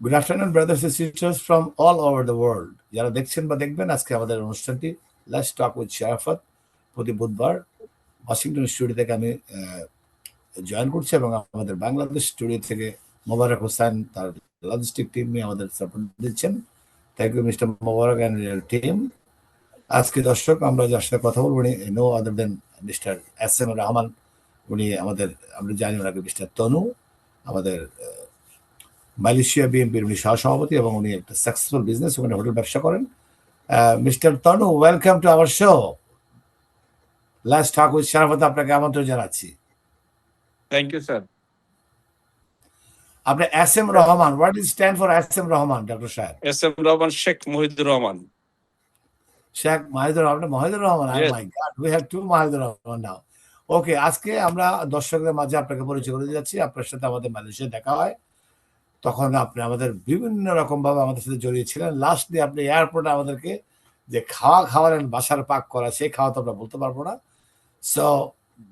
Good afternoon brothers and sisters from all over the world. যারা দেখছেন বা দেখবেন আজকে আমাদের অনুষ্ঠানটি লেটস টক উইথ শারাফত প্রতি বুধবার ওয়াশিংটন স্টুডিও থেকে আমি জয়েন করছি এবং আমাদের বাংলাদেশ স্টুডিও থেকে মোবারক হোসেন তার লজিস্টিক টিম নিয়ে আমাদের সাপোর্ট দিচ্ছেন। Thank you mister Mobarak and team. আজকে দর্শক আমরা যার সাথে কথা বলবো no other than mister S M Rahman. উনি আমাদের, আমরা জানি ওনাকে মিস্টার তনু, আমাদের মালয়েশিয়া বিএনপির উনি সহসভাপতি এবং উনি একটা সাকসেসফুল বিজনেস, ওখানে হোটেল ব্যবসা করেন। Mister Tanu, welcome to our show let's talk with Sharafat. আপনাকে আমন্ত্রণ জানাচ্ছি। Thank you sir. আপনি S M Rahman, what is stand for S M Rahman doctor সাহেব? S M Rahman, Sheikh Mohidur Rahman. Sheikh Mahidur Rahman, Mohidur Rahman. Yes. My god, we have to Mahidur Rahman now. Okay, আজকে আমরা দর্শকদের মাঝে আপনাকে পরিচয় করে দিতে যাচ্ছি। আপনার সাথে আমাদের মালয়েশিয়া দেখা হয়, তখন আপনি আমাদের বিভিন্ন রকম ভাবে আমাদের সাথে জড়িয়ে ছিলেন। লাস্টলি আপনি এয়ারপোর্টে আমাদেরকে যে খাওয়ালেন, বাসার পাক করা, সেই খাওয়া তো আমরা বলতে পারবো না। সো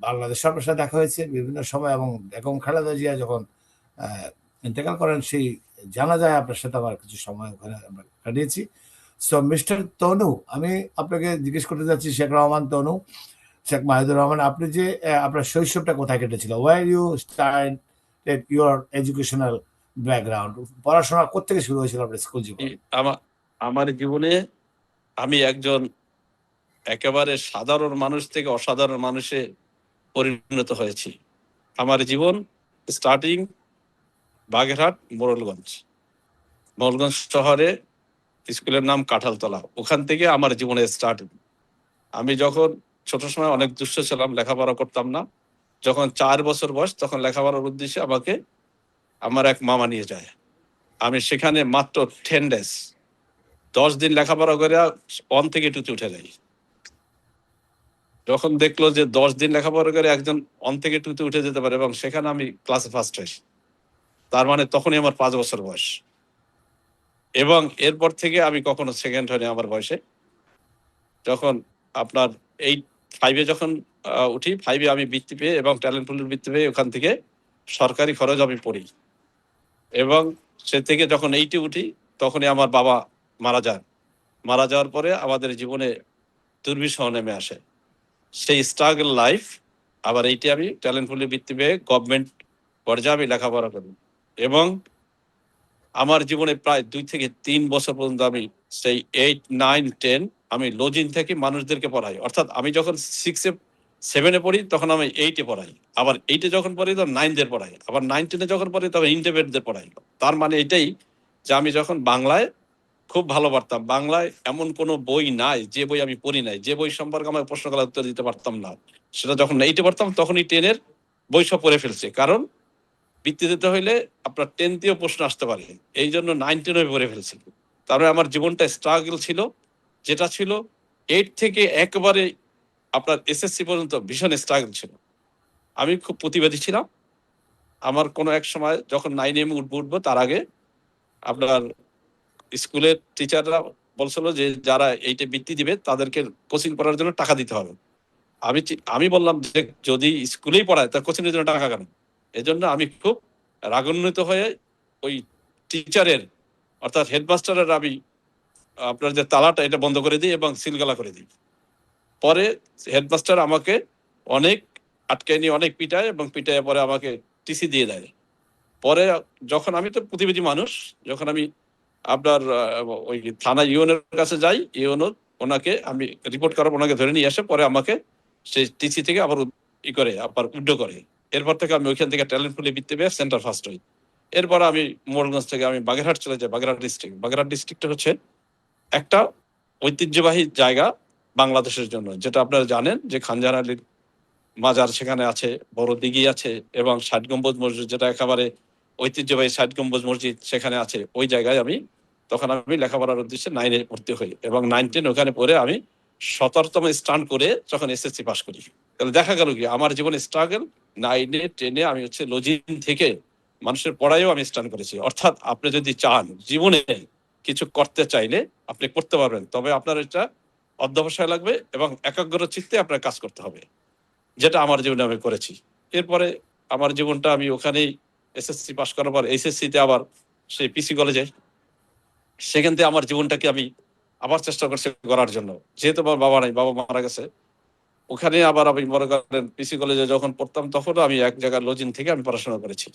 বাংলাদেশে আপনার সাথে দেখা হয়েছে বিভিন্ন সময়, এবং খালেদা জিয়া যখন ইন্তেকাল করেন সেই জানা যায় আপনার সাথে আমার কিছু সময় ওখানে আমরা কাটিয়েছি। সো মিস্টার তনু, আমি আপনাকে জিজ্ঞেস করতে যাচ্ছি, শেখ রহমান তনু, শেখ মাহিদুর রহমান, আপনি যে আপনার শৈশবটা কোথায় কেটেছিল? Were you start your educational background? পড়াশোনা কোথেকে শুরু হয়েছিল আপনার স্কুল জীবন? আমার জীবনে আমি একজন একেবারে সাধারণ মানুষ থেকে অসাধারণ মানুষে পরিণত হয়েছি। আমার জীবন স্টার্টিং বাগেরহাট, মোড়লগঞ্জ শহরে স্কুলের নাম কাঁঠালতলা। ওখান থেকে আমার জীবনে স্টার্টিং। আমি যখন ছোট সময় অনেক দুষ্ট ছিলাম, লেখাপড়া করতাম না। যখন 4 বছর বয়স, তখন লেখাপড়ার উদ্দেশ্যে আমাকে আমার এক মামা নিয়ে যায়। আমি সেখানে মাত্র 10 days, 10 দিন লেখাপড়া করে 1 থেকে 2 উঠে যাই। যখন দেখলো যে 10 দিন লেখাপড়া করে একজন 1 থেকে 2 উঠে যেতে পারে এবং সেখানে আমি ক্লাসে ফার্স্ট হই, তার মানে তখনই আমার 5 বছর বয়স। এবং এরপর থেকে আমি কখনো সেকেন্ড হইনি আমার বয়সে। যখন আপনার 5-এ যখন উঠি, 5-এ আমি বৃত্তি পেয়ে এবং ট্যালেন্ট পুলের বৃত্তি পেয়ে ওখান থেকে সরকারি খরচ আমি পড়ি। এবং সে থেকে যখন 8-এ উঠি, তখনই আমার বাবা মারা যান। মারা যাওয়ার পরে আমাদের জীবনে দুর্বিষহ নেমে আসে। সেই স্ট্রাগল লাইফ, আবার 8-এ আমি ট্যালেন্ট পুলের বৃত্তি পেয়ে গভর্নমেন্ট পর্যায়ে আমি লেখাপড়া করি। এবং আমার জীবনে প্রায় 2 থেকে 3 বছর পর্যন্ত আমি সেই 8, 9, 10 আমি লজিং থেকে মানুষদেরকে পড়াই। অর্থাৎ আমি যখন 6-এ 7-এ পড়ি তখন আমি 8-এ পড়াই, আবার 8-এ যখন পড়ি তখন 9দের পড়াই, আবার 9-10-এ যখন পড়ি তখন ইন্টারমিডিয়েটদের পড়াই। তার মানে এটাই যে আমি যখন বাংলায় খুব ভালো পারতাম। বাংলায় এমন কোনো বই নাই যে বই আমি পড়ি নাই, যে বই সম্পর্কে আমার প্রশ্নগুলো উত্তর দিতে পারতাম না, সেটা যখন 8-এ পড়তাম তখনই 10-এর বই সব পড়ে ফেলছে। কারণ বৃত্তি দিতে হইলে আপনার 10th প্রশ্ন আসতে পারে, এই জন্য 9-10 পড়ে ফেলছি। তারপরে আমার জীবনটা স্ট্রাগল ছিল, যেটা ছিল 8 থেকে একেবারে আপনার এসএসসি পর্যন্ত ভীষণ স্ট্রাগল ছিল। আমি খুব প্রতিবাদী ছিলাম। আমার কোনো এক সময় যখন 9-এ আমি উঠবো তার আগে আপনার স্কুলের টিচাররা বলছিল যে যারা 8-এ বৃত্তি দিবে তাদেরকে কোচিং পড়ার জন্য টাকা দিতে হবে। আমি বললাম যে যদি স্কুলেই পড়ায় তার কোচিং এর জন্য টাকা কেন? এজন্য আমি খুব রাগান্বিত হয়ে ওই টিচারের অর্থাৎ হেডমাস্টারের আমি আপনার যে তালাটা এটা বন্ধ করে দিই এবং সিলগালা করে দিই। পরে হেডমাস্টার আমাকে অনেক আটকে নিয়ে অনেক পিটায় এবং পিটায় পরে আমাকে টিসি দিয়ে দেয়। পরে যখন আমি তো প্রতিবেদী মানুষ, যখন আমি আপনার ওই থানা ইউএনের কাছে যাই, ইউএনও ওনাকে আমি রিপোর্ট করার, ওনাকে ধরে নিয়ে আসে, পরে আমাকে সেই টিসি থেকে আবার করে আবার উড্ডো করে। এরপর থেকে আমি ওইখান থেকে ট্যালেন্ট পুলে বৃত্তি পেয়ে সেন্টার ফার্স্ট হই। এরপর আমি মোড়লগঞ্জ থেকে আমি বাগেরহাট চলে যাই। বাগেরহাট ডিস্ট্রিক্ট হচ্ছে একটা ঐতিহ্যবাহী জায়গা বাংলাদেশের জন্য, যেটা আপনারা জানেন যে খানজাহান আলীর মাজার সেখানে আছে, বড় দিঘি আছে এবং 60 গম্বুজ মসজিদ, যেটা একেবারে ঐতিহ্যবাহী 60 গম্বুজ মসজিদ সেখানে আছে। ওই জায়গায় তখন আমি লেখাপড়ার উদ্দেশ্যে 9-এ ভর্তি হই এবং 9-10 ওখানে পড়ে আমি 17তম স্টান্ট করে যখন এসএসসি পাস করি। তাহলে দেখা গেল কি আমার জীবনে স্ট্রাগল 9-এ 10-এ আমি হচ্ছে লজিং থেকে মানুষের পড়াইও আমি স্টান্ট করেছি। অর্থাৎ আপনি যদি চান জীবনে কিছু করতে চাইলে আপনি করতে পারবেন, তবে আপনার এটা অধ্যবসায় লাগবে এবং একাগ্র চিত্তে আপনার কাজ করতে হবে, যেটা আমার জীবনে আমি করেছি। এরপরে আমার জীবনটা আমি ওখানেই এসএসসি পাস করার পর এইচএসসিতে আবার সেই পিসি কলেজে। সেখান থেকে আমার জীবনটাকে আমি আবার চেষ্টা করছি করার জন্য, যেহেতু আমার বাবা নাই, বাবা মারা গেছে। ওখানে আবার আমি মনে করেন পিসি কলেজে যখন পড়তাম তখনও আমি এক জায়গায় লজিং থেকে আমি পড়াশোনা করেছি।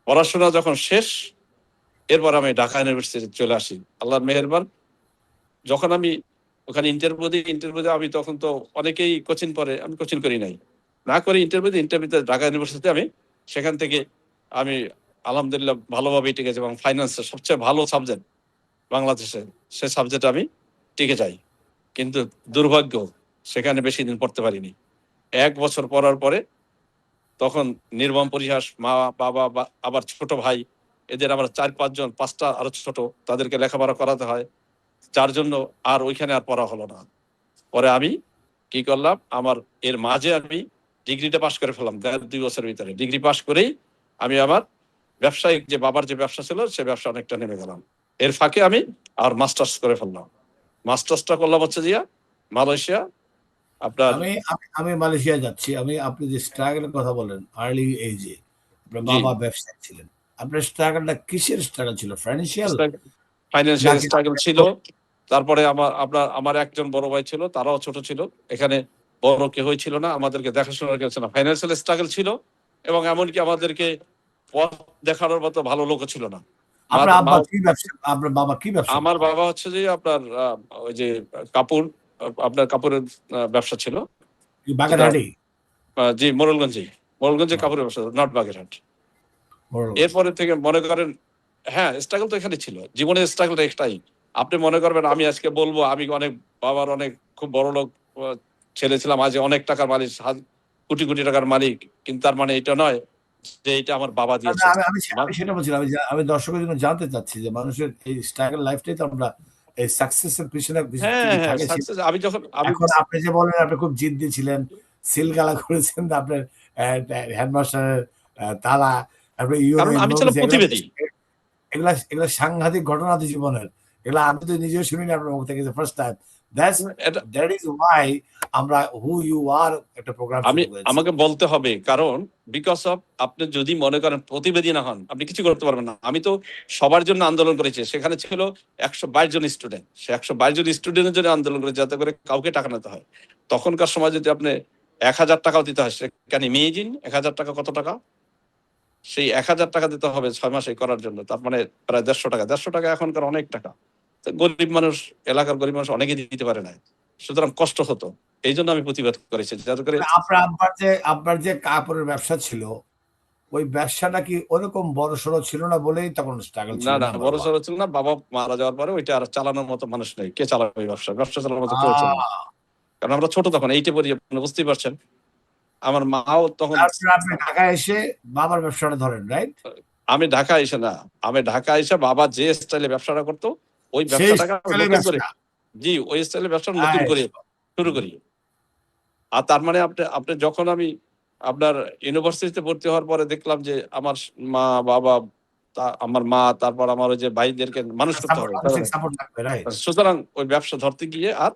পড়াশোনা যখন শেষ, এরপর আমি ঢাকা ইউনিভার্সিটি চলে আসি আল্লাহর মেহেরবান। যখন আমি ওখানে ইন্টারভিউ আমি তখন তো অনেকেই কোচিং পড়ে, আমি কোচিং করি নাই, না করে ইন্টারভিউতে ঢাকা ইউনিভার্সিটিতে আমি সেখান থেকে আমি আলহামদুলিল্লাহ ভালোভাবেই টিকেছি, এবং ফাইন্যান্সের সবচেয়ে ভালো সাবজেক্ট বাংলাদেশে, সে সাবজেক্টে আমি টিকে যাই। কিন্তু দুর্ভাগ্য, সেখানে বেশি দিন পড়তে পারিনি। 1 বছর পড়ার পরে তখন নির্মম পরিহাস, মা বাবা আবার ছোট ভাই, এদের আবার 4-5 জন, 5টা আরো ছোট, তাদেরকে লেখাপড়া করাতে হয়, যার জন্য আর ওইখানে আর পড়া হলো না। পরে আমি কি করলাম, আমার এর মাঝে আমি ডিগ্রিটা পাশ করে ফেললাম 2 বছরের ভিতরে। ডিগ্রি পাশ করেই আমি আমার ব্যবসায়িক যে বাবার যে ব্যবসা ছিল সে ব্যবসা অনেকটা নেমে গেলাম। এর ফাঁকে আমি আর মাস্টার্স করে ফেললাম। মাস্টার্সটা করলাম হচ্ছে যে মালয়েশিয়া আপনার। আমি আমি আমি মালয়েশিয়া যাচ্ছি। আপনি যে স্ট্রাগলের কথা বলেন আর্লি এজে, আপনার জি, বাবা ব্যবসায়ী ছিলেন। আপনার স্ট্রাগলটা কিসের স্ট্রাগল ছিল? ফাইন্যান্সিয়াল ফাইন্যান্সিয়াল নাকি স্ট্রাগল ছিল। তারপরে আমার একজন বড় ভাই ছিল, তারাও ছোট ছিল। এখানে বড় কেউই ছিল না, আমাদেরকে দেখাশোনার কেউ ছিল না। ফাইন্যান্সিয়াল স্ট্রাগল ছিল, এবং এমনকি আমাদেরকে পথ দেখানোর মতো ভালো লোকও ছিল না। আপনার আব্বা মা- কি ব্যবসা আপনার বাবা কি ব্যবসা আমার করতেন? বাবা হচ্ছে যে আপনার ওই যে কাপড়, আপনার কাপড়ের ব্যবসা ছিল, কি যেটা বাগেরহাটি? জি মোড়লগঞ্জে কাপড়ের ব্যবসা, নট বাগেরহাট। মোড়লগঞ্জ। এরপরে থেকে মনে করেন, হ্যাঁ স্ট্রাগল তো এখানে ছিল, জীবনের স্ট্রাগলটা একটাই। আপনি মনে করবেন আমি আজকে বলবো আমি অনেক বাবার অনেক খুব বড় লোক ছেলে ছিলাম, আজ অনেক টাকার মালিক, কোটি কোটি টাকার মালিক, কিন্তু তার মানে এটা নয় যে এটা আমার বাবা না, না, দিয়েছে। আমি সেটা বলছিলাম। আমি দর্শকের জন্য জানতে চাচ্ছি যে মানুষের এই স্ট্রাগল লাইফটাই তো আমরা এই সাকসেসের পিছনে হ্যাঁ যদি হ্যাঁ, থাকে সাকসেস আমি যখন আমি এখন আপনি যে বলেন আপনি খুব জিদ্দি ছিলেন, সিলগালা করেছেন, আপনার হেডমাস্টারের তালা, তারপরে ইউনো কারণ আমি নোটিশ, ছিলাম এগুলা প্রতিবেদী। এগুলা এগুলা সাংঘাতিক ঘটনা তো জীবনের। এগুলা আমি তো নিজেও শুনিনি আপনার মুখ থেকে, ফার্স্ট টাইম। দ্যাটস এটা দ্যাট ইজ ওয়াই আমরা হু ইউ আর একটা প্রোগ্রাম শুরু করেছি। আমাকে বলতে হবে, কারণ বিকজ অফ আপনি যদি মনে করেন প্রতিবেদী না হন, আপনি কিছু করতে পারবেন না। আমি তো সবার জন্য আন্দোলন করেছি, সেখানে ছিল 122 জন স্টুডেন্ট, সে 122 জন স্টুডেন্টের জন্য আন্দোলন করেছে যাতে করে কাউকে টাকা নিতে হয়। তখনকার সময় যদি আপনি 1000 টাকাও দিতে হয়, সেখানে ইমেজিন 1000 টাকা কত টাকা, সেই 1000 টাকা দিতে হবে 6 মাসে করার জন্য, তার মানে প্রায় 150 টাকা। 150 টাকা এখনকার অনেক টাকা। তো গরিব মানুষ, এলাকার গরিব মানুষ অনেকেই দিতে পারে না, সুতরাং কষ্ট হতো। এই জন্য আমি প্রতিবাদ করেছি যাতে করে। মানে আপনার যে কাপড়ের ব্যবসা ছিল, ওই ব্যবসাটা কি ওরকম বড়সড় ছিল না বলেই তখন স্ট্রাগল না ছিল না, না বড় বাবা? সড় ছিল না। বাবা মারা যাওয়ার পরে ওইটা আর চালানোর মতো মানুষ নেই। কে চালাবে ব্যবসা? ব্যবসা চালানোর মতো কেউ ছিল না। আহ কারণ আমরা ছোট তখন, এইটে পড়ি, আপনি বুঝতেই পারছেন। আমার মাও তখন। তারপরে আপনি ঢাকায় এসে বাবার ব্যবসাটা ধরেন, রাইট? আমি ঢাকা এসে না, আমি ঢাকা এসে বাবা যে স্টাইলে ব্যবসাটা করতো ওই সেই ব্যবসাটাকে আমি স্টাইলে নতুন করে, ব্যবসা। জি ওই স্টাইলে ব্যবসা নতুন করে আইস শুরু করি। আর তার মানে আপনি আপনি যখন আমি আপনার ইউনিভার্সিটিতে ভর্তি হওয়ার পরে দেখলাম যে আমার মা বাবা, আমার মা, তারপর আমার ওই যে ভাইদেরকে মানুষ করতে সাপোর্ট, হবে। মানসিক সাপোর্ট লাগবে, রাইট? সুতরাং ওই ব্যবসা ধরতে গিয়ে আর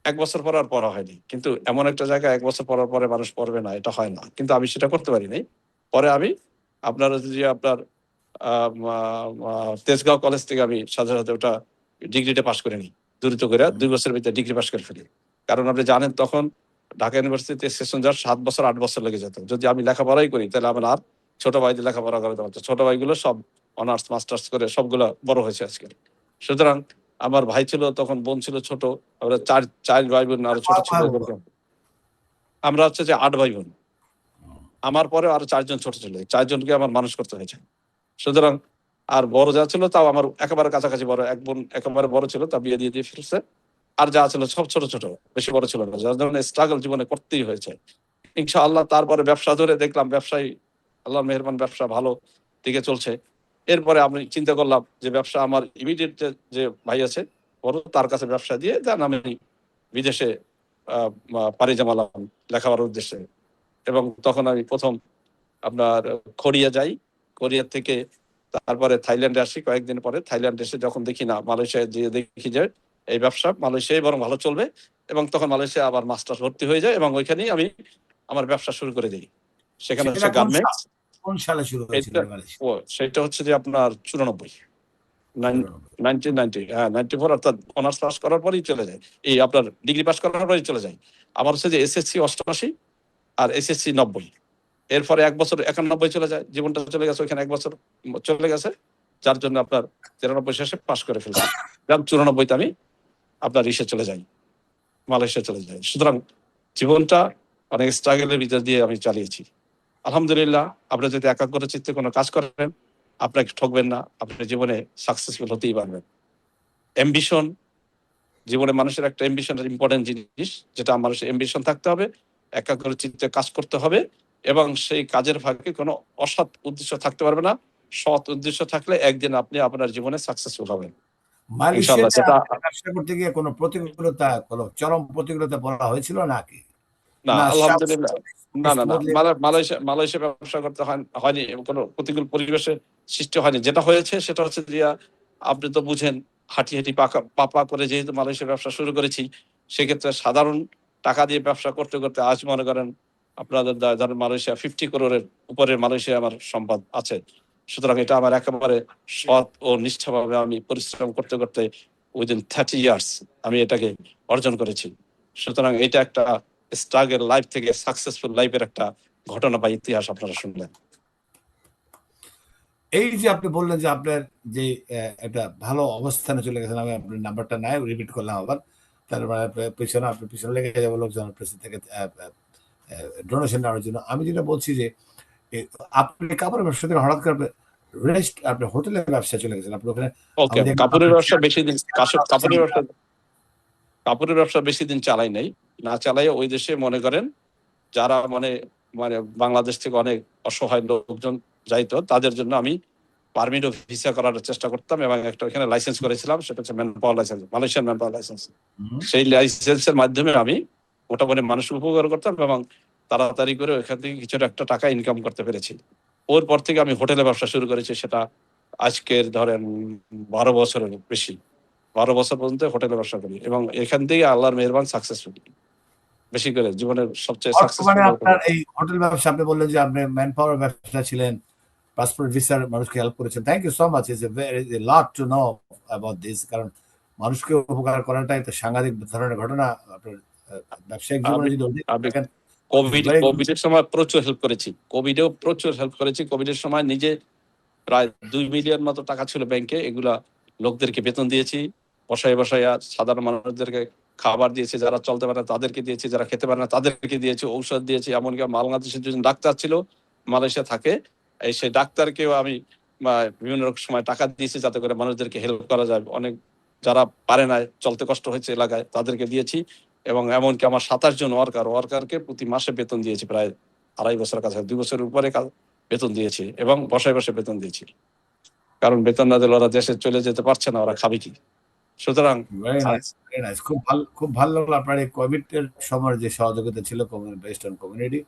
1 বছর পর আর পড়া হয়নি। কিন্তু এমন একটা জায়গায় 1 বছর পড়ার পরে মানুষ পড়বে না, এটা হয় না। কিন্তু আমি সেটা করতে পারি নাই। পরে আমি আপনার হচ্ছে যে আপনার তেজগাঁও কলেজ থেকে আমি সাথে সাথে ওটা ডিগ্রিটা পাশ করে নিই, দ্রুত করে 2 বছরের ভিতরে ডিগ্রি পাশ করে ফেলি। কারণ আপনি জানেন তখন ঢাকা ইউনিভার্সিটিতে সেশন যাওয়ার 7 বছর 8 বছর লেগে যেত। যদি আমি লেখাপড়াই করি তাহলে আমার আর ছোট ভাইদের লেখাপড়া করাতে পারতো। ছোট ভাইগুলো সব অনার্স মাস্টার্স করে সবগুলো বড় হয়েছে আজকে। সুতরাং আমার ভাই ছিল তখন, বোন ছিল ছোট, আমরা চার চার ভাই বোন, আরো ছোট কয় ছিল ভাই বোন? এরকম। আমরা হচ্ছে যে 8 ভাই বোন। আমার পরে আরো 4 জন ছোট ছিল, এই 4 জনকে আমার মানুষ করতে হয়েছে। সুতরাং আর বড় যা ছিল তাও আমার একেবারে কাছাকাছি বড়, এক বোন একেবারে বড় ছিল, তা বিয়ে দিয়ে ফেলছে। আর যা ছিল সব ছোট ছোট, বেশি বড় ছিল না, যার জন্য স্ট্রাগল জীবনে করতেই হয়েছে। ইনশাআল্লাহ তারপরে ব্যবসা ধরে দেখলাম ব্যবসায় আল্লাহর মেহেরবান ব্যবসা ভালো দিকে চলছে। এরপরে আমি চিন্তা করলাম যে ব্যবসা আমার ইমিডিয়েট যে ভাই আছে বড়, তার কাছে ব্যবসা দিয়ে দেন আমি বিদেশে পাড়ি জমালাম লেখাপড়ার উদ্দেশ্যে। এবং তখন আমি প্রথম আপনার কোরিয়া যাই, কোরিয়া থেকে তারপরে থাইল্যান্ডে আসি। কয়েকদিন পরে থাইল্যান্ড এসে যখন দেখি না, মালয়েশিয়ায় গিয়ে দেখি যে এই ব্যবসা মালয়েশিয়ায় বরং ভালো চলবে, এবং তখন মালয়েশিয়া আবার মাস্টার্স ভর্তি হয়ে যায় এবং ওইখানেই আমি আমার ব্যবসা শুরু করে দিই। সেখানে সেটা হচ্ছে কোন সাল? গার্মেন্টস। কোন সালে শুরু হয়েছিল এটা মালয়েশিয়া? সেটা হচ্ছে যে আপনার 94, 94 1990, হ্যাঁ 94, অর্থাৎ অনার্স পাস করার পরেই চলে যায়, এই আপনার ডিগ্রি পাস করার পরেই চলে যায়। আমার হচ্ছে যে এসএসসি 88 আর এসএসসি 90, এরপরে 1 বছর 91 চলে যায়, জীবনটা চলে গেছে ওইখানে, 1 বছর চলে গেছে, যার জন্য আপনার 93 শেষে পাস করে ফেলছি, যার 94তে আমি আপনার ইসে চলে যাই, মালয়েশিয়া চলে যাই। সুতরাং জীবনটা অনেক স্ট্রাগলের ভিতর দিয়ে আমি চালিয়েছি। আলহামদুলিল্লাহ, আপনি যদি একাগ্র চিত্তে কোনো কাজ করেন, আপনাকে ঠকবেন না, আপনি জীবনে সাকসেসফুল হতেই পারবেন। অ্যাম্বিশন, জীবনে মানুষের একটা অ্যাম্বিশনের ইম্পর্টেন্ট জিনিস, যেটা মানুষের অ্যাম্বিশন থাকতে হবে, একাগ্র চিত্তে কাজ করতে হবে, এবং সেই কাজের ফাঁকে কোনো অসৎ উদ্দেশ্য থাকতে পারবে না। সৎ উদ্দেশ্য থাকলে একদিন আপনি আপনার জীবনে সাকসেসফুল হবেন ইনশাআল্লাহ। মালয়েশিয়াতে সেটা আপনি ব্যবসা করতে গিয়ে কোনো প্রতিকূলতা, কোনো চরম প্রতিকূলতা পড়া হয়েছিল নাকি? না, না আলহামদুলিল্লাহ, না না না, স্মুথলি? মালয়েশিয়া ব্যবসা করতে হয়নি, এবং কোনো প্রতিকূল পরিবেশের সৃষ্টি হয়নি। যেটা হয়েছে সেটা হচ্ছে যে আপনি তো বুঝেন, হাঁটি হাঁটি পাপা করে যেহেতু মালয়েশিয়া ব্যবসা শুরু করেছি, সেক্ষেত্রে সাধারণ টাকা দিয়ে ব্যবসা করতে করতে আজ মনে করেন আপনাদের ধরেন মালয়েশিয়া 50 করোড়ের উপরে মালয়েশিয়া আমার সম্পদ আছে। সুতরাং এটা আমার একেবারে সৎ ও নিষ্ঠাভাবে আমি পরিশ্রম করতে করতে উইদিন 30 ইয়ার্স আমি এটাকে অর্জন করেছি। সুতরাং এটা একটা স্ট্রাগল লাইফ থেকে সাকসেসফুল লাইফের একটা ঘটনা বা ইতিহাস আপনারা শুনলেন। এই যে আপনি বললেন যে আপনার যে একটা ভালো অবস্থানে চলে গেছেন, আমি আপনার নাম্বারটা নাই রিপিট করলাম আবার, তার মানে পিছনে আপনি পিছনে লেগে যাবো লোকজন প্রেসিডেন্ট থেকে ডোনেশন নেওয়ার জন্য। আমি যেটা বলছি যে আপনি কাপড়ের ব্যবসা থেকে হঠাৎ করে আপনি হোটেলের ব্যবসা চলে গেছেন, আপনি ওখানে ওকে, আমি দেখলাম কাপড়ের আপনার ব্যবসা বেশি দিন, কাপড়ের ব্যবসা বেশি দিন চালাই নাই। না চালাই ওই দেশে মনে করেন যারা মানে মানে বাংলাদেশ থেকে অনেক অসহায় লোকজন যাইতো, তাদের জন্য আমি পারমিট ও ভিসা করার চেষ্টা করতাম, এবং একটা ওখানে লাইসেন্স করেছিলাম, সেটা হচ্ছে man power licence, Malaysian man power licence. সেই লাইসেন্সের মাধ্যমে আমি মোটামুটি মানুষকে উপকার করতাম, এবং তাড়াতাড়ি করে ওইখান থেকে কিছুটা একটা টাকা ইনকাম করতে পেরেছি। ওর পর থেকে আমি হোটেলে ব্যবসা শুরু করেছি, সেটা আজকের ধরেন 12 বছরের বেশি, 12 বছর পর্যন্ত হোটেলে ব্যবসা করি, এবং এখান থেকে আল্লাহর মেহেরবান সাকসেসফুল, বেশি করে জীবনের সবচেয়ে বর্তমানে সাকসেসফুল। আপনার এই হোটেল ব্যবসা, আপনি বললেন যে আপনি ম্যান পাওয়ার ব্যবসা ছিলেন, পাসপোর্ট ভিসার মানুষকে হেল্প করেছেন। Thank you so much, is a very lot to know about this, কারণ মানুষকে উপকার করাটাই তো সাংঘাতিক ধরনের ঘটনা। আপনার ব্যবসায়িক জীবনে আমি যদি অধিক আমি থাকেন, কোভিড very good. কোভিডের সময় প্রচুর হেল্প করেছি, কোভিডেও প্রচুর হেল্প করেছি। কোভিডের সময় নিজে প্রায় 2 মিলিয়ন মতো টাকা ছিল ব্যাংকে, এগুলা লোকদেরকে বেতন দিয়েছি, বসায় বসায় সাধারণ মানুষদেরকে খাবার দিয়েছি, যারা চলতে পারে না তাদেরকে দিয়েছি, যারা খেতে পারে না তাদেরকে দিয়েছি, ঔষধ দিয়েছি। এমনকি বাংলাদেশের দুজন ডাক্তার ছিল মালয়েশিয়া থাকে, এই সেই ডাক্তারকেও আমি বিভিন্ন সময় টাকা দিয়েছি, যাতে করে মানুষদেরকে হেল্প করা যায়। অনেক যারা পারে না, চলতে কষ্ট হয়েছে এলাকায়, তাদেরকে দিয়েছি। এবং এমনকি আমার 27 জন ওয়ার্কারকে প্রতি মাসে বেতন দিয়েছি, প্রায় 2.5 বছরের কাছে, 2 বছরের উপরে বেতন দিয়েছি, এবং বসায় বসে বেতন দিয়েছি, কারণ বেতন না দিলে ওরা দেশে চলে যেতে পারছে না, ওরা খাবে কি। সুতরাং ভেরি নাইস, ভেরি নাইস। খুব ভালো লাগলো আপনার এই কোভিড এর সময় যে সহযোগিতা ছিল, বেসড অন কমিউনিটি।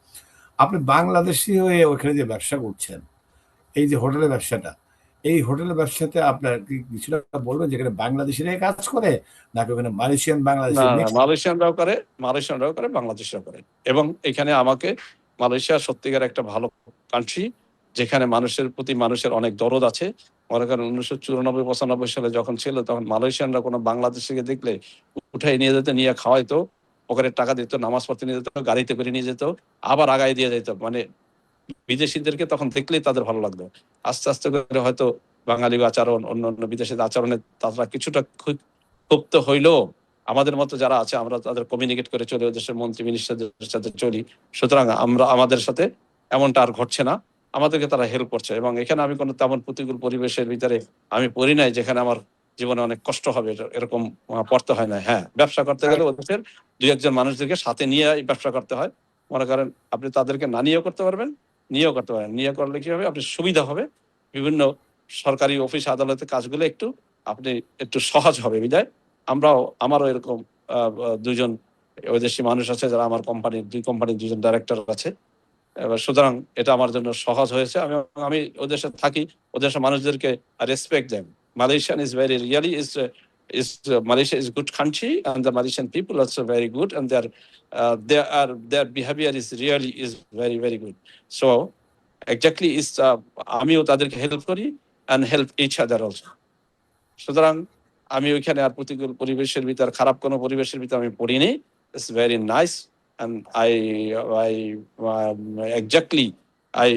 আপনি বাংলাদেশি হয়ে ওখানে যে ব্যবসা করছেন, এই যে হোটেলের ব্যবসাটা, এই হোটেলের ব্যবসাতে আপনার কি কিছুটা বলবেন যেখানে বাংলাদেশিরাই কাজ করে, নাকি ওখানে মালয়েশিয়ান না, বাংলাদেশি মিক্স? মালয়েশিয়ানরাও করে, বাংলাদেশরাও করে। এবং এখানে আমাকে মালয়েশিয়া সত্যিকার একটা ভালো কান্ট্রি, যেখানে মানুষের প্রতি মানুষের অনেক দরদ আছে। মনে করেন 1994-95 সালে যখন ছিল, তখন মালয়েশিয়ানরা কোনো বাংলাদেশিকে দেখলে উঠাই নিয়ে যেত, নিয়ে খাওয়াইতো, ওখানে টাকা দিত, নামাজ পড়তে নিয়ে যেত, গাড়িতে করে নিয়ে যেত, আবার আগায় দিয়ে যেত। মানে বিদেশিদেরকে তখন দেখলেই তাদের ভালো লাগতো। আস্তে আস্তে করে হয়তো বাঙালি আচরণ, অন্য অন্য বিদেশিদের আচরণে তারা কিছুটা ক্ষুব্ধ হইলেও, আমাদের মতো যারা আছে আমরা তাদের কমিউনিকেট করে চলি, দেশের মন্ত্রী মিনিস্টারদের সাথে চলি। সুতরাং আমাদের সাথে এমনটা আর ঘটছে না, আমাদেরকে তারা হেল্প করছে। এবং এখানে আমি কোনো তেমন প্রতিকূল পরিবেশের ভিতরে আমি পড়ি নাই, যেখানে আমার জীবনে অনেক কষ্ট হবে, এরকম পড়তে হয় না। হ্যাঁ, ব্যবসা করতে গেলে ওদের 2-1 জন মানুষদেরকে সাথে নিয়ে ব্যবসা করতে হয়। মনে করেন আপনি তাদেরকে না নিয়েও করতে পারবেন, নিয়েও করতে পারেন। নিয়ে করলে কি হবে, আপনি সুবিধা হবে, বিভিন্ন সরকারি অফিস আদালতের কাজগুলো আপনি একটু সহজ হবে। বিদায় আমারও এরকম 2 জন ওইদেশি মানুষ আছে, যারা আমার দুই কোম্পানির 2 জন ডাইরেক্টর আছে। এবার সুতরাং এটা আমার জন্য সহজ হয়েছে। আমি ওদের সাথে থাকি, ওদের মানুষদেরকে রেসপেক্ট দেন। Malaysian is very really is Malaysia is good country, and the Malaysian people also very good, and their behavior is very very good. So exactly is আমিও তাদেরকে হেল্প করি and help each other also. সুতরাং আমি ওইখানে আর প্রতিকূল পরিবেশের ভিতর, খারাপ কোনো পরিবেশের ভিতর আমি পড়িনি। It's very nice and I exactly I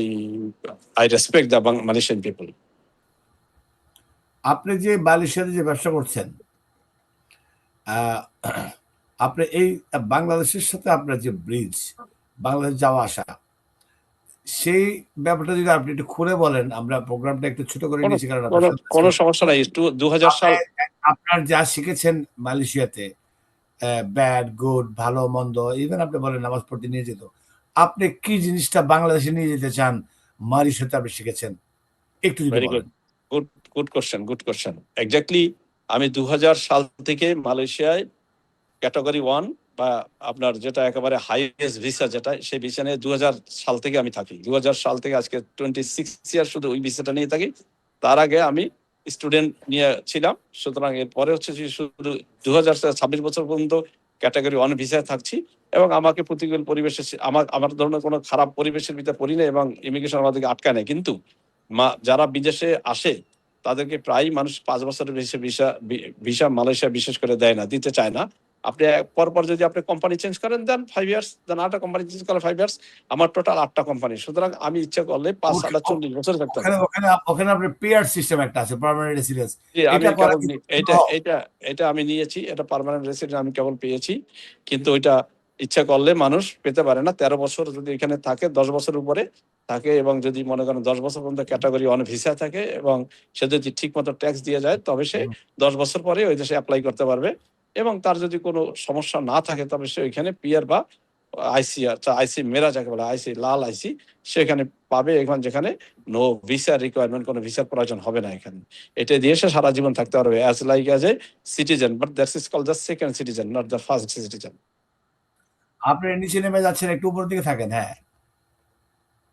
I respect the Malaysian people. আপনি যে মালয়েশিয়াতে যে ব্যবসা করছেন, আহ, আপনি এই বাংলাদেশের সাথে আপনার যে ব্রিজ, বাংলাদেশ যাওয়া আসা, সেই ব্যাপারটা যদি আপনি একটু খুলে বলেন। আমরা প্রোগ্রামটা একটু ছোট করে কোনো নিয়েছি, কারণ আপনার কোনো সাথে কোনো আজকে সমস্যা নাই। 2000 আপনি সাল আপনার যা শিখেছেন মালয়েশিয়াতে, ব্যাড গুড, ভালো মন্দ, ইভেন আপনি বলেন নামাজ পড়তে নিয়ে যেত, আপনি কি জিনিসটা বাংলাদেশে নিয়ে যেতে চান মালয়েশিয়াতে আপনি শিখেছেন, একটু যদি ভেরি গুড, বলেন। Good good question, good question. Exactly আমি 2000 সাল থেকে মালয়েশিয়ায় ক্যাটাগরি 1 বা আপনার যেটা একেবারে হাইয়েস্ট ভিসা, যেটা সেই ভিসা নিয়ে 2000 সাল থেকে আমি থাকি। 2000 সাল থেকে আজকে 26 ইয়ার শুধু ওই ভিসাটা নিয়ে থাকি। তার আগে আমি স্টুডেন্ট নিয়ে ছিলাম। সুতরাং এরপরে হচ্ছে যে শুধু 2026 বছর পর্যন্ত ক্যাটাগরি 1 ভিসায় থাকছি। এবং আমাকে প্রতিকূল পরিবেশে আমার ধরনের কোনো খারাপ পরিবেশের ভিতরে পড়ি না এবং ইমিগ্রেশন আমাদেরকে আটকায় নেয়। কিন্তু যারা বিদেশে আসে তাদেরকে প্রায় মানুষ 5 বছরের বেশি ভিসা মালয়েশিয়া বিশেষ করে দেয় না, দিতে চায় না। আপনি পরপর যদি আপনি কোম্পানি চেঞ্জ করেন, দেন 5 ইয়ার্স, দেন 8টা কোম্পানি চেঞ্জ করে 5 ইয়ার্স। আমার টোটাল 8টা কোম্পানি। সুতরাং আমি ইচ্ছা করলে 5 ওকে, 40 বছর থাকতে ওখানে পারি। ওখানে ওখানে আপনার পেয়ার সিস্টেম একটা আছে, পার্মানেন্ট রেসিডেন্স। জি, আমি এটা করা কেবল কি এটা সম্ভব? এটা এটা আমি নিয়েছি। এটা পার্মানেন্ট রেসিডেন্ট আমি কেবল পেয়েছি। কিন্তু ওইটা ইচ্ছা করলে মানুষ পেতে পারে না। 13 বছর যদি এখানে থাকে, 10 বছরের উপরে থাকে এবং যদি মনে করেন 10 বছর পর্যন্ত ক্যাটাগরি 1 ভিসা থাকে এবং সে যদি ঠিক মতো ট্যাক্স দিয়ে যায়, তবে সে 10 বছর পরে ওই দেশে অ্যাপ্লাই করতে পারবে। এবং তার যদি কোনো সমস্যা না থাকে, তবে সে ওইখানে পিআর বা আইসি, আচ্ছা আইসি মেরা যাকে বলে, আইসি লাল আইসি, সেখানে পাবে। এখন যেখানে নো ভিসা রিকোয়ারমেন্ট, কোনো ভিসার প্রয়োজন হবে না এখানে। এটা দিয়ে সে সারা জীবন থাকতে পারবে as like as a citizen, but that's is called the second citizen, not the first citizen. আপনি নিচে নেমে যাচ্ছেন, একটু উপরের দিকে থাকেন। হ্যাঁ,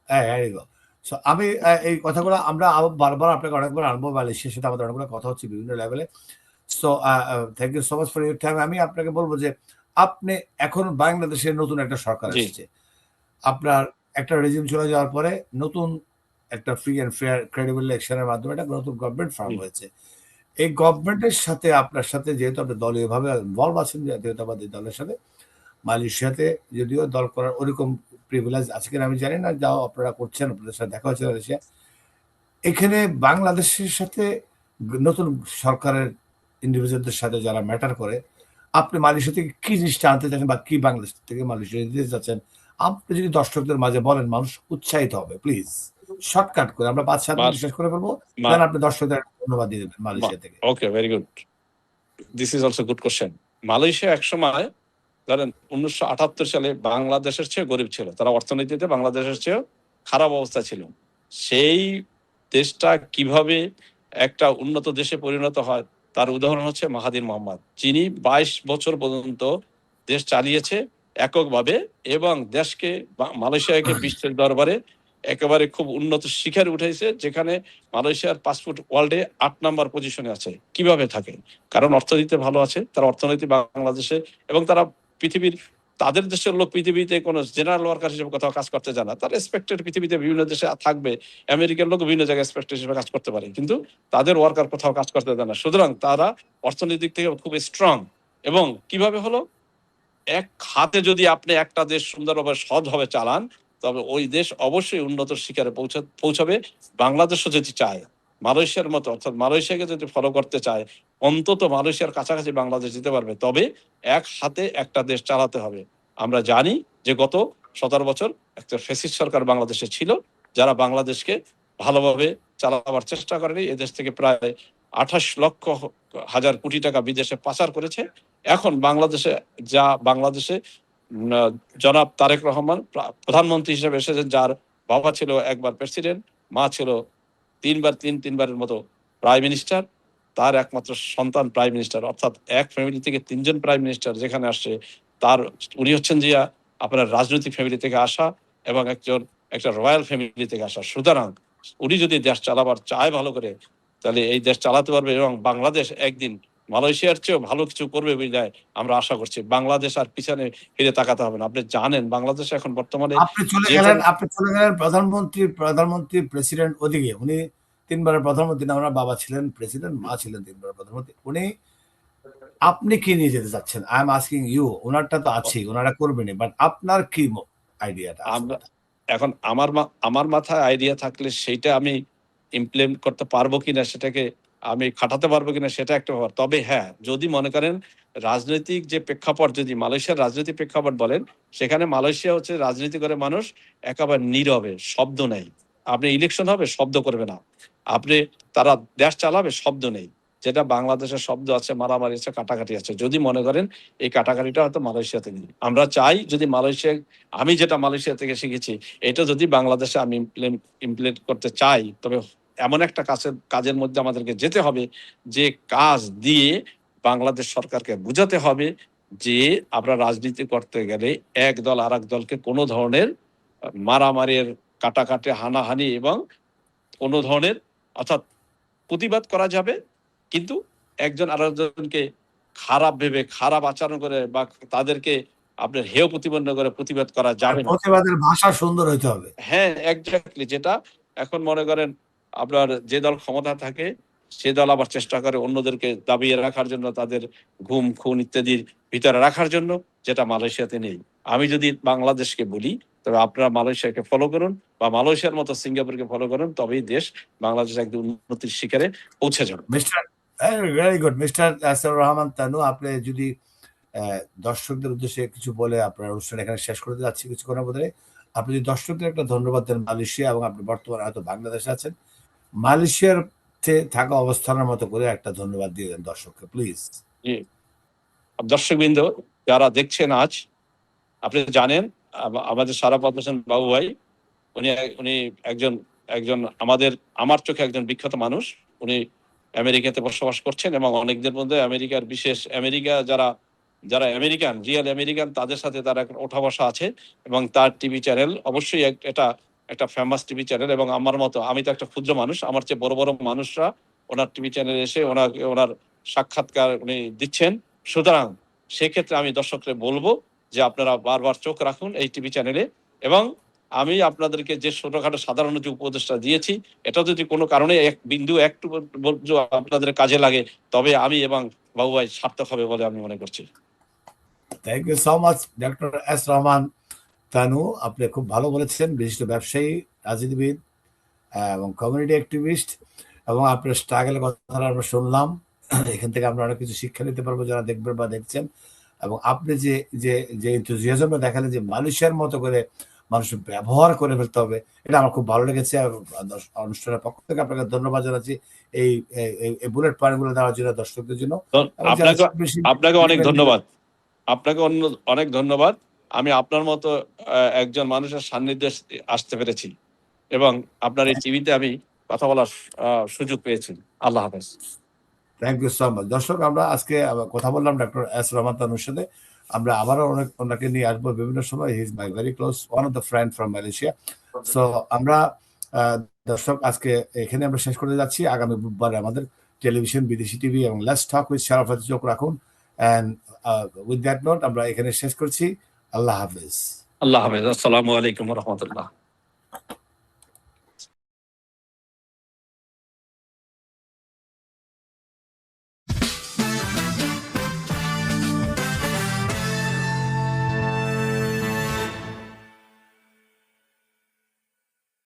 হ্যাঁ, হ্যাঁ, গো। সো আমি এই কথাগুলো আমরা বারবার আপনাকে অনেকবার আনবো, মালয়েশিয়ার সাথে আমাদের অনেকগুলো কথা হচ্ছে বিভিন্ন লেভেলে। So thank you so much for your time. আমি আপনাকে বলবো যে আপনি এখন বাংলাদেশের নতুন একটা সরকার জি, এসছে। আপনার একটা রেজিম চলে যাওয়ার পরে নতুন একটা ফ্রি অ্যান্ড ফেয়ার ক্রেডিবল ইলেকশনের মাধ্যমে একটা নতুন গভর্নমেন্ট জি। ফর্ম হয়েছে। এই গভর্নমেন্টের সাথে আপনার সাথে, যেহেতু আপনি দলীয়ভাবে ইনভলভ আছেন জাতীয়তাবাদী দলের সাথে, মালয়েশিয়াতে যদিও দল করার ওরকম প্রিভিলেজ আছে কিনা আমি জানি না, যাও আপনারা করছেন, আপনাদের সাথে দেখা হচ্ছে মালয়েশিয়া। এখানে বাংলাদেশের সাথে নতুন সরকারের ইন্ডিভিজুয়ালদের সাথে যারা ম্যাটার করে, আপনি মালয়েশিয়া থেকে কি জিনিসটা আনতে চাচ্ছেন বা কি বাংলাদেশ থেকে মালয়েশিয়া দিতে চাচ্ছেন, আপনি যদি দর্শকদের মাঝে বলেন, মানুষ উৎসাহিত হবে। প্লিজ শর্টকাট করে, আমরা 5-7 মাল মিনিট শেষ করে ফেলবো। মা দেন আপনি দর্শকদের একটা ধন্যবাদ দিয়ে দেবেন মা মালয়েশিয়া থেকে। Okay, very good. This is also good question. Malaysia একসময় ধরেন 1978 সালে বাংলাদেশের চেয়ে গরিব ছিল। তারা অর্থনীতিতে বাংলাদেশের চেয়েও খারাপ অবস্থা ছিল। সেই দেশটা কিভাবে একটা উন্নত দেশে পরিণত হয়, তার উদাহরণ হচ্ছে মাহাথির মোহাম্মদ, যিনি 22 বছর পর্যন্ত দেশ চালিয়েছে এককভাবে এবং দেশকে মালয়েশিয়াকে বিশ্বের দরবারে একেবারে খুব উন্নত শিখরে উঠেছে, যেখানে মালয়েশিয়ার পাসপোর্ট ওয়ার্ল্ডে 8 নাম্বার পজিশনে আছে। কিভাবে থাকে? কারণ অর্থনীতি ভালো আছে, তারা অর্থনীতি বাংলাদেশে, এবং তারা পৃথিবীর, তাদের দেশের লোক পৃথিবীতে কোনো জেনারেল ওয়ার্কার হিসেবে কোথাও কাজ করতে জানা, তার রেসপেক্টেড পৃথিবীতে বিভিন্ন দেশে থাকবে। আমেরিকার লোক বিভিন্ন জায়গায় রেসপেক্টেড হিসেবে কাজ করতে পারে, কিন্তু তাদের ওয়ার্কার কোথাও কাজ করতে জানা। সুতরাং তারা অর্থনৈতিক থেকে খুব স্ট্রং। এবং কিভাবে হলো? এক হাতে যদি আপনি একটা দেশ সুন্দরভাবে সৎভাবে চালান, তবে ওই দেশ অবশ্যই উন্নত শিখরে পৌঁছাবে। বাংলাদেশও যদি চায় মালয়েশিয়ার মতো, অর্থাৎ মালয়েশিয়াকে যদি ফলো করতে চায়, অন্তত মালয়েশিয়ার কাছাকাছি বাংলাদেশ যেতে পারবে। তবে এক হাতে একটা দেশ চালাতে হবে। আমরা জানি যে গত 17 বছর একটা ফ্যাসিস্ট সরকার বাংলাদেশে ছিল, যারা বাংলাদেশকে ভালোভাবে চালাবার চেষ্টা করেনি। এদেশ থেকে প্রায় 28 লক্ষ হাজার কোটি টাকা বিদেশে পাচার করেছে। এখন বাংলাদেশে জনাব তারেক রহমান প্রধানমন্ত্রী হিসেবে এসেছেন, যার বাবা ছিল একবার প্রেসিডেন্ট, মা ছিল তিনবারের মতো প্রাইম মিনিস্টার, তার একমাত্র সন্তান প্রাইম মিনিস্টার। অর্থাৎ এক ফ্যামিলি থেকে 3 জন প্রাইম মিনিস্টার যেখানে আসছে, তার উনি হচ্ছেন যে আপনার রাজনৈতিক ফ্যামিলি থেকে আসা এবং একটা রয়্যাল ফ্যামিলি থেকে আসা। সুতরাং উনি যদি দেশ চালাবার চায় ভালো করে, তাহলে এই দেশ চালাতে পারবে এবং বাংলাদেশ একদিন মালয়েশিয়ার চেয়েও ভালো কিছু করবে বিধায় আমরা আশা করছি। বাংলাদেশ আর পিছনে ফিরে তাকাতে হবে না। আপনি জানেন বাংলাদেশ এখন বর্তমানে যে কোনো আপনি চলে গেলেন প্রধানমন্ত্রী প্রেসিডেন্ট ওদিকে। উনি ৩ বারের প্রধানমন্ত্রী না, ওনার বাবা ছিলেন প্রেসিডেন্ট, মা ছিলেন ৩ বারের প্রধানমন্ত্রী। আপনি কি নিয়ে যেতে চাচ্ছেন? I am asking you. উনারটা তো আছেই, উনারা করবেনই। বাট আপনার কি আইডিয়াটা আসল আমরা কথা? এখন আমার মাথায় আইডিয়া থাকলে সেইটা আমি ইমপ্লিমেন্ট করতে পারবো কিনা, সেটাকে আমি খাটাতে পারবো কিনা সেটা একটা ব্যাপার। তবে হ্যাঁ, যদি মনে করেন রাজনৈতিক যে প্রেক্ষাপট, যদি মালয়েশিয়ার রাজনৈতিক প্রেক্ষাপট বলেন, সেখানে মালয়েশিয়া হচ্ছে রাজনীতি করে মানুষ একেবারে নীরবে, শব্দ নেই। আপনি ইলেকশন হবে, শব্দ করবে না। আপনি তারা দেশ চালাবে, শব্দ নেই। যেটা বাংলাদেশের শব্দ আছে, মারামারি আছে, কাটাকাটি আছে। যদি মনে করেন এই কাটাকাটিটা হয়তো মালয়েশিয়াতে নেই। আমরা চাই যদি আমি যেটা মালয়েশিয়া থেকে শিখেছি, এটা যদি বাংলাদেশে আমি ইমপ্লিমেন্ট করতে চাই, তবে এমন একটা কাজের মধ্যে আমাদেরকে যেতে হবে, যে কাজ দিয়ে বাংলাদেশ সরকারকে বুঝাতে হবে যে আমরা রাজনীতি করতে গেলে এক দল আর এক দলকে কোনো ধরনের মারামারির, কাটাকাটি, হানাহানি এবং কোনো ধরনের, অর্থাৎ প্রতিবাদ করা যাবে, কিন্তু একজন আরেকজনকে খারাপ ভেবে, খারাপ আচরণ করে বা তাদেরকে আপনার হেয় প্রতিপন্ন করে প্রতিবাদ করা আর যাবে না। প্রতিবাদের ভাষা সুন্দর হইতে হবে। হ্যাঁ, এক্সাক্টলি। যেটা এখন মনে করেন আপনার যে দল ক্ষমতা থাকে, সে দল আবার চেষ্টা করে অন্যদেরকে দাবিয়ে রাখার জন্য, তাদের গুম, খুন ইত্যাদির ভিতরে রাখার জন্য, যেটা মালয়েশিয়াতে নেই। আমি যদি বাংলাদেশকে বলি, তবে আপনারা মালয়েশিয়াকে ফলো করুন বা মালয়েশিয়ার মতো সিঙ্গাপুরকে ফলো করুন, তবেই দেশ বাংলাদেশ একদম উন্নতির শিখরে পৌঁছে যাবে। Mister very good. Mister Asifur Rahman Tanu, আপনি যদি দর্শকদের উদ্দেশ্যে কিছু বলে আপনার অনুষ্ঠান এখানে শেষ করতে যাচ্ছি কিছুক্ষণের মধ্যে। আপনি যদি দর্শকদের একটা ধন্যবাদ দেন মালয়েশিয়া, এবং আপনি বর্তমানে হয়তো বাংলাদেশে আছেন, মালয়েশিয়ার থাকা অবস্থানের মতো করে একটা ধন্যবাদ দিয়ে দেন দর্শককে প্লিজ। জি, দর্শকবৃন্দ যারা দেখছেন আজ, আপনি জানেন আমাদের সারা হোসেন বাবু ভাই, উনি উনি একজন একজন আমার চোখে একজন বিখ্যাত মানুষ। উনি আমেরিকাতে বসবাস করছেন এবং অনেকদের মধ্যে আমেরিকা যারা যারা আমেরিকান, রিয়েল আমেরিকান, তাদের সাথে তার একটা ওঠা বসা আছে। এবং তার টিভি চ্যানেল অবশ্যই এটা একটা ফেমাস টিভি চ্যানেল। এবং আমার মতো, আমি তো একটা ক্ষুদ্র মানুষ, আমার চেয়ে বড় বড় মানুষরা ওনার টিভি চ্যানেলে এসে ওনার সাক্ষাৎকার উনি দিচ্ছেন। সুতরাং সেক্ষেত্রে আমি দর্শকদের বলবো যে আপনারা বারবার চোখ রাখুন এই টিভি চ্যানেলে। এবং আমি আপনাদেরকে যে ছোটখাটো সাধারণ যে উপদেশটা দিয়েছি, এটা যদি কোনো কারণে একটু আপনাদের কাজে লাগে, তবে আমি এবং বাবু ভাই সার্থক হবে বলে আমি মনে করছি। Thank you so much doctor S Rahman Tanu. আপনি খুব ভালো বলেছেন। বিশিষ্ট ব্যবসায়ী, রাজনীতিবিদ এবং কমিউনিটি অ্যাক্টিভিস্ট, এবং আপনার স্ট্রাগলের কথাটা আমরা শুনলাম। এখান থেকে আমরা অনেক কিছু শিক্ষা নিতে পারবো যারা দেখবেন বা দেখছেন। এবং আপনি যে যে যে এনথুজিয়াজমটা দেখালেন যে মালয়েশিয়ার মতো করে মানুষের ব্যবহার করে ফেলতে হবে, এটা আমার খুব ভালো লেগেছে। অনুষ্ঠানের পক্ষ থেকে আপনাকে ধন্যবাদ জানাচ্ছি এই এই বুলেট পয়েন্টগুলো দেওয়ার জন্য দর্শকদের জন্য। এবং যারা আপনাকে আপনাকে অনেক ধন্যবাদ। আপনাকে অনেক ধন্যবাদ। আমি আপনার মতো একজন মানুষের সান্নিধ্যে আসতে পেরেছি এবং আপনার এই টিভিতে আমি কথা বলার সুযোগ পেয়েছি। আল্লাহ হাফেজ। Thank you so much. দর্শক, আমরা আজকে আবার কথা বললাম ডক্টর এস রহমান তানুর সাথে। আমরা আবারও ওনাকে নিয়ে আসবো বিভিন্ন সময়। He is my very close one of the friend from Malaysia. So আমরা দর্শক আজকে এখানে আমরা শেষ করতে যাচ্ছি। আগামী বুধবার আমাদের টেলিভিশন, বিদেশি টিভি এবং লেটস টক উইথ শারাফত চোখ রাখুন। অ্যান্ড উইথ দ্যাট নোট আমরা এখানে শেষ করছি। আল্লাহ হাফেজ। আল্লাহ হাফেজ। আসসালামু আলাইকুম রহমতুল্লাহ।